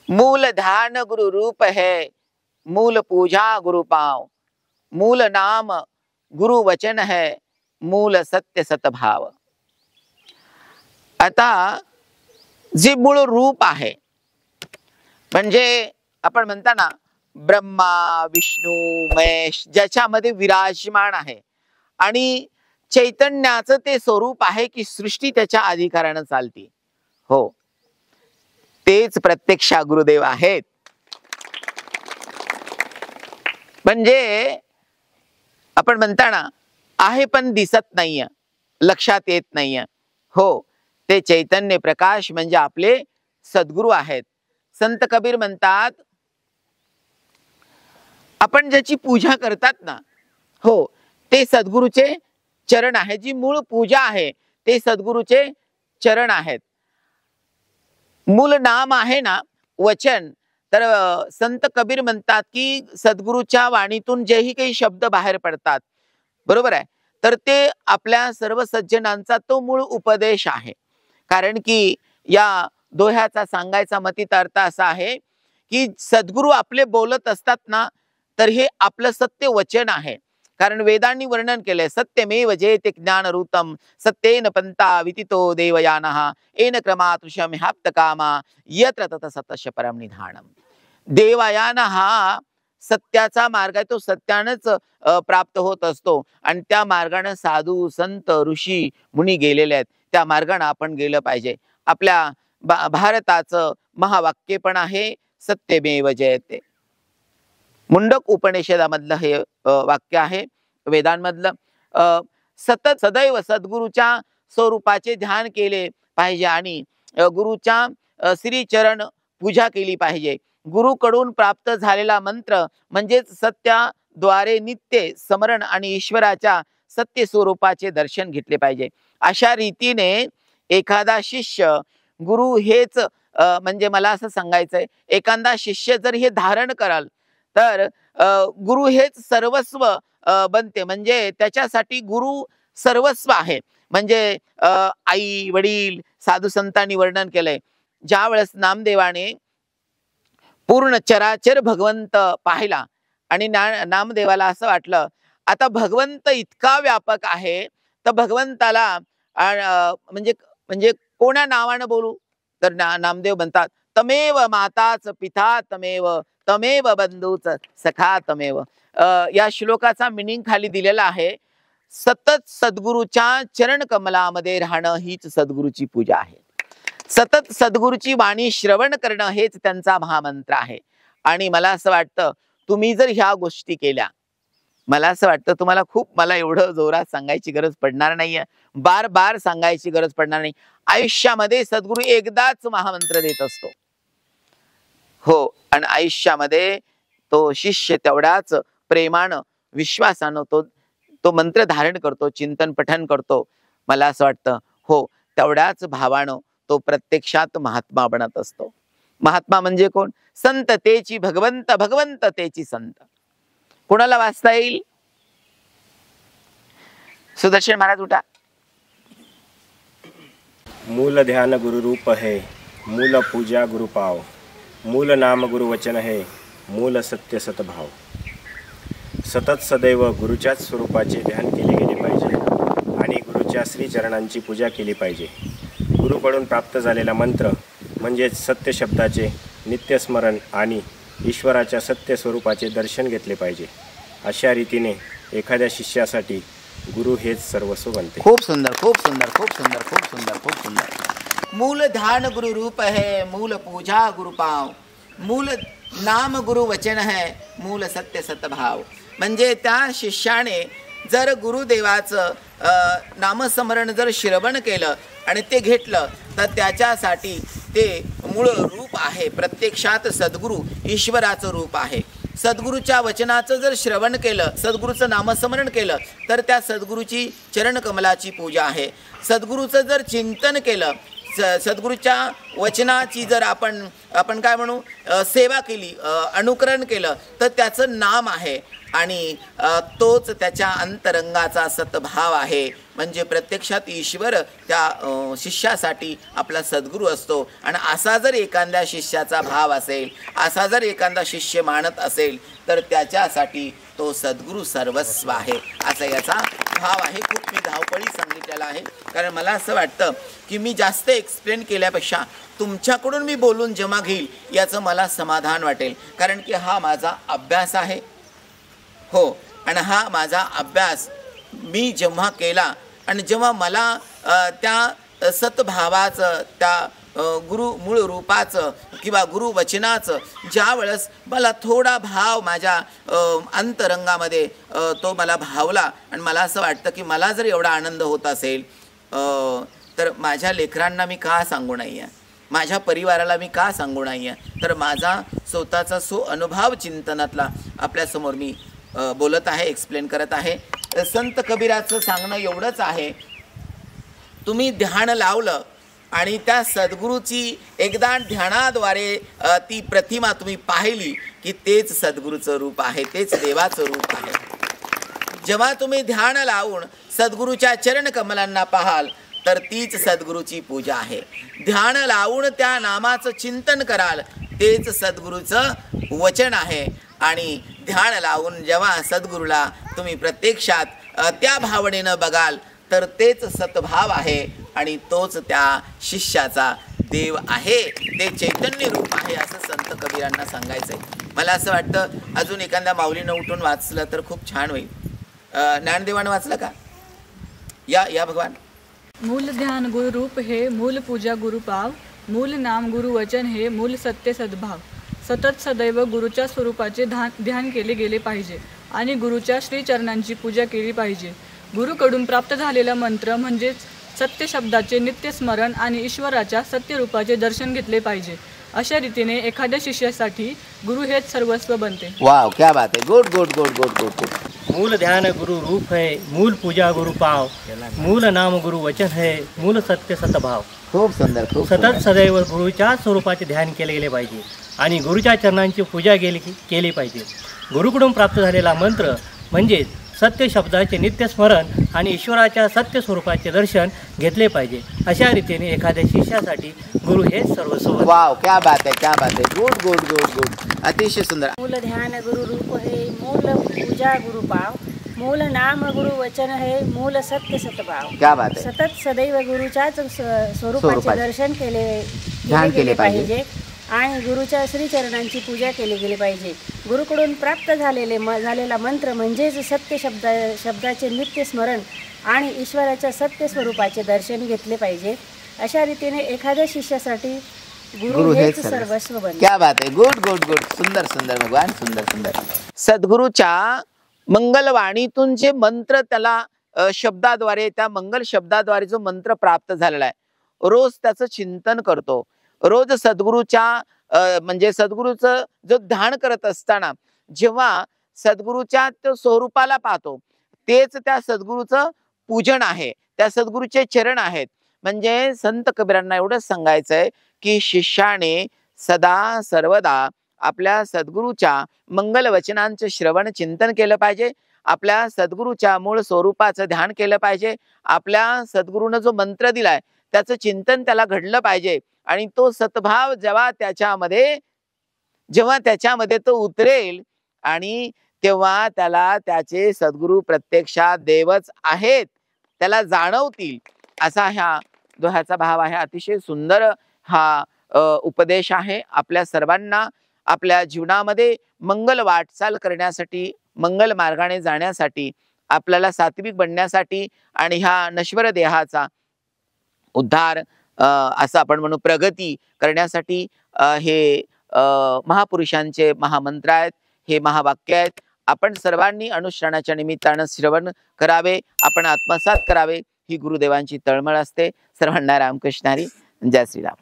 मूल ध्यान गुरु रूप है, मूल पूजा गुरु पाव, मूल नाम गुरु वचन है, मूल सत्य सतभाव. आता जे मूळ रूप आहे, म्हणजे आपण म्हणता ना ब्रह्मा विष्णू महेश, ज्याच्यामध्ये विराजमान आहे आणि चैतन्याचं ते स्वरूप आहे की सृष्टी त्याच्या अधिकारानं चालती. हो, तेच प्रत्यक्ष गुरुदेव आहेत. म्हणजे आपण म्हणता ना आहे पण दिसत नाहीये, लक्षात येत नाहीये. हो, ते चैतन्य प्रकाश म्हणजे आपले सद्गुरू आहेत. संत कबीर म्हणतात, आपण ज्याची पूजा करतात ना, हो, ते सद्गुरूचे चरण आहे. जी मूळ पूजा आहे ते सद्गुरूचे चरण आहेत. मूल नाम आहे ना वचन, तर संत कबीर म्हणतात की सद्गुरूच्या वाणीतून जेही काही शब्द बाहेर पडतात, बरोबर आहे, तर ते आपल्या सर्व सज्जनांचा तो मूळ उपदेश आहे. कारण की या दोह्याचा सांगायचा मतित अर्थ असा आहे की सद्गुरू आपले बोलत असतात ना, तर हे आपलं सत्य वचन आहे. कारण वेदांनी वर्णन केलंय, सत्यमेव जयते ज्ञानरूतम सत्येन पंथा विदितो देवयानः येन क्रमातुषम ह्याप्त कामा यत्र तत सतस्य परम निधानम. देवयान हा सत्याचा मार्ग आहे, तो सत्यानेच प्राप्त होत असतो आणि त्या मार्गाने साधू संत ऋषी मुनी गेलेले आहेत. त्या मार्गाने आपण गेलं पाहिजे. आपल्या भारताचं महावाक्य पण आहे सत्यमेव जयते. मुंडक उपनिषदामधलं हे वाक्य आहे, वेदांमधलं. सतत सदैव सद्गुरूच्या स्वरूपाचे ध्यान केले पाहिजे आणि गुरुच्या श्रीचरण पूजा केली पाहिजे. गुरुकडून प्राप्त झालेला मंत्र म्हणजेच सत्याद्वारे नित्य स्मरण आणि ईश्वराच्या सत्य स्वरूपाचे दर्शन घेतले पाहिजे. अशा रीतीने एखादा शिष्य गुरु हेच म्हणजे मला असं सांगायचंय, एखादा शिष्य जर हे धारण कराल तर गुरु हेच सर्वस्व बनते. म्हणजे त्याच्यासाठी गुरु सर्वस्व आहे. म्हणजे आई वडील साधू संतांनी वर्णन केलंय, ज्या वेळेस नामदेवाने पूर्ण चराचर भगवंत पाहिला आणि नामदेवाला असं वाटलं आता भगवंत इतका व्यापक आहे, तर भगवंताला म्हणजे म्हणजे कोणा नावानं बोलू, तर नामदेव म्हणतात तमेव माताच पिता तमेव तमेव बंधूच सखा तमेव. या श्लोकाचा मिनिंग खाली दिलेला आहे, सतत सद्गुरूच्या चरण कमलामध्ये राहणं हीच सद्गुरूची पूजा आहे. सतत सद्गुरूची वाणी श्रवण करणं हेच त्यांचा महामंत्र आहे. आणि मला असं वाटतं तुम्ही जर ह्या गोष्टी केल्या, मला असं वाटतं तुम्हाला खूप, मला एवढं जोरात सांगायची गरज पडणार नाहीये, बार बार सांगायची गरज पडणार नाही. आयुष्यामध्ये सद्गुरू एकदाच महामंत्र देत असतो. हो, आणि आयुष्यामध्ये तो शिष्य तेवढाच प्रेमानं विश्वासानं तो मंत्र धारण करतो, चिंतन पठन करतो. मला असं वाटतं हो, तेवढ्याच भावानं तो प्रत्यक्षात महात्मा बनत असतो. महात्मा म्हणजे कोण? संत तेची भगवंत, भगवंत तेची संत. कोणाला वाचता येईल? सुदर्शन महाराज उठा. मूल ध्यान गुरु रूप है, मूल पूजा गुरु पाव, मूल नाम गुरु वचन है, मूल सत्य सतभाव. सतत सदैव गुरुच्याच स्वरूपाचे ध्यान केले गेले पाहिजे आणि गुरुच्या श्रीचरणांची पूजा केली पाहिजे. गुरुकडून प्राप्त झालेला मंत्र म्हणजेच सत्य शब्दाचे नित्यस्मरण आणि ईश्वराच्या सत्य स्वरूपाचे दर्शन घेतले पाहिजे. अशा रीतीने एखाद्या शिष्यासाठी गुरु हेच सर्वस्व बनते. खूप सुंदर, खूप सुंदर, खूप सुंदर, खूप सुंदर, खूप सुंदर. मूल ध्यान गुरु रूप है, मूल पूजा गुरु पाव, मूल नाम गुरु वचन है, मूल सत्य सतभाव. म्हणजे त्या शिष्याने जर गुरुदेवाचं नामस्मरण जर श्रवण केलं आणि ते घेतलं तर त्याच्यासाठी ते मूळ रूप आहे. प्रत्यक्षात सद्गुरू ईश्वराचं रूप आहे. सद्गुरूच्या वचनाचं जर श्रवण केलं, सद्गुरूचं नामस्मरण केलं तर त्या सद्गुरूची चरणकमलाची पूजा आहे. सद्गुरूचं जर चिंतन केलं, सद्गुरूच्या वचनाची जर आपण काय म्हणू सेवा केली, अनुकरण केलं तर त्याचं नाम आहे. आणि तोच त्याच्या अंतरंगाचा सतभाव आहे. म्हणजे प्रत्यक्षात ईश्वर त्या शिष्यासाठी आपला सद्गुरू असतो. आणि असा जर एखाद्या शिष्याचा भाव असेल, असा जर एखादा शिष्य मानत असेल, तर त्याच्यासाठी तो सद्गुरू सर्वस्व आहे, असा याचा भाव आहे. खूप मी धावपळी सांगितलेला आहे, कारण मला असं वाटतं की मी जास्त एक्सप्लेन केल्यापेक्षा तुमच्याकडून मी बोलून जेव्हा घेईल याचं मला समाधान वाटेल, कारण की हा माझा अभ्यास आहे. हो, आणि हा माझा अभ्यास मी जेव्हा केला आणि जेव्हा मला त्या सतभावाचं, त्या गुरु मूळ रूपाचं किंवा गुरुवचनाचं ज्या वेळेस मला थोडा भाव माझ्या अंतरंगामध्ये तो मला भावला आणि मला असं वाटतं की मला जर एवढा आनंद होत असेल तर माझ्या लेकरांना मी का सांगू नाही आहे, माझ्या परिवाराला मी का सांगू नाही आहे. तर माझा स्वतःचा अनुभव चिंतनातला आपल्यासमोर मी बोलत आहे, एक्सप्लेन करत आहे. संत कबीराचं सांगणं एवढंच आहे, तुम्ही ध्यान लावलं आणि त्या सद्गुरूची एकदा ध्यानाद्वारे ती प्रतिमा तुम्ही पाहिली की तेच सद्गुरूचं रूप आहे, तेच देवाचं रूप आहे. जेव्हा तुम्ही ध्यान लावून सद्गुरूच्या चरण कमलांना पाहाल तर तीच सद्गुरूची पूजा आहे. ध्यान लावून त्या नामाचं चिंतन कराल तेच सद्गुरूचं वचन आहे. आणि ध्यान लावून जेव्हा सद्गुरूला तुम्ही प्रत्यक्षात त्या भावनेनं बघाल तर तेच सतभाव आहे आणि तोच त्या शिष्याचा देव आहे, ते चैतन्य रूप आहे, असं संत कबीरांना सांगायचं आहे. मला असं वाटतं अजून एखाद्या माऊलीनं उठून वाचलं तर खूप छान होईल. ज्ञानदेवानं वाचलं का? या भगवान. मूल ध्यान गुरु रूप हे, मूल पूजा गुरु पाव, मूल नाम गुरु वचन हे, मूल सत्य सद्भाव. सतत सदैव गुरुच्या स्वरूपाचे ध्यान केले गेले पाहिजे आणि गुरुच्या श्रीचरणांची पूजा केली पाहिजे. गुरुकडून प्राप्त झालेला मंत्र म्हणजेच सत्य शब्दाचे नित्य स्मरण आणि ईश्वराच्या सत्य रूपाचे दर्शन घेतले पाहिजे. अशा रीतीने एखाद्या शिष्यासाठी गुरु हेच सर्वस्व बनते. वाव, क्या बात है. Good good good good good good. मूल ध्यान गुरु रूप है, मूल पूजा गुरु पाव, मूल नाम गुरु वचन है, मूल सत्य सतभाव. खूप सुंदर. खूप सतत सदैव गुरुच्या स्वरूपाचे ध्यान केले गेले पाहिजे आणि गुरुच्या चरणांची पूजा केली पाहिजे. गुरुकडून प्राप्त झालेला मंत्र म्हणजेच सत्य शब्दाचे नित्य स्मरण आणि ईश्वराच्या सत्य स्वरूपाचे दर्शन घेतले पाहिजे. अशा रीतीने एखाद्या शिष्यासाठी गुरु हे सर्वस्व. वाव, क्या बात है, क्या बात है. Good good good good. अतिशय सुंदर. मूल ध्यान गुरु रूप है, मूल पूजा गुरु पाव, मूल नाम गुरु वचन है, मूल सत्य सतभाव. क्या बात है. सतत सदैव गुरुच्याच स्वरूपाचे दर्शन ध्यान केले पाहिजे आणि गुरुच्या श्रीचरणांची पूजा केली गेली पाहिजे. गुरुकडून प्राप्त झालेला मंत्र म्हणजेच सत्य शब्दाचे नित्य स्मरण आणि ईश्वराच्या सत्य स्वरूपाचे दर्शन घेतले पाहिजे. अशा रीतीने एखाद्या शिष्यासाठी गुरु हेच सर्वस्व बनते. क्या बात आहे. Good good good. सुंदर सुंदर भगवान. सुंदर सुंदर. सद्गुरूच्या मंगलवाणीतून जे मंत्र त्याला शब्दाद्वारे, त्या मंगल शब्दाद्वारे जो मंत्र प्राप्त झालेला आहे, रोज त्याचं चिंतन करतो. रोज सद्गुरूच्या म्हणजे सद्गुरूचं जो ध्यान करत असताना जेव्हा सद्गुरूच्या त्या स्वरूपाला पाहतो तेच त्या सद्गुरूचं पूजन आहे, त्या सद्गुरूचे चरण आहेत. म्हणजे संत कबीरांना एवढंच सांगायचंय की शिष्याने सदा सर्वदा आपल्या सद्गुरूच्या मंगल वचनांचं श्रवण चिंतन केलं पाहिजे. आपल्या सद्गुरूच्या मूळ स्वरूपाचं ध्यान केलं पाहिजे. आपल्या सद्गुरूनं जो मंत्र दिलाय त्याचं चिंतन त्याला घडलं पाहिजे. आणि तो सद्भाव जेव्हा त्याच्यामध्ये तो उतरेल आणि तेव्हा त्याला त्याचे सद्गुरू प्रत्यक्षात देवच आहेत त्याला जाणवतील, असा ह्या दोह्याचा भाव आहे. अतिशय सुंदर हा उपदेश आहे. आपल्या सर्वांना आपल्या जीवनामध्ये मंगल वाटचाल करण्यासाठी, मंगल मार्गाने जाण्यासाठी, आपल्याला सात्विक बनण्यासाठी आणि ह्या नश्वर देहाचा उद्धार असं आपण म्हणू प्रगती करण्यासाठी हे महापुरुषांचे महामंत्र आहेत, हे महावाक्य आहेत. आपण सर्वांनी अनुश्रवणाच्या निमित्तानं श्रवण करावे, आपण आत्मसात करावे, ही गुरुदेवांची तळमळ असते. सर्वांना रामकृष्ण हरी. जय श्रीराम.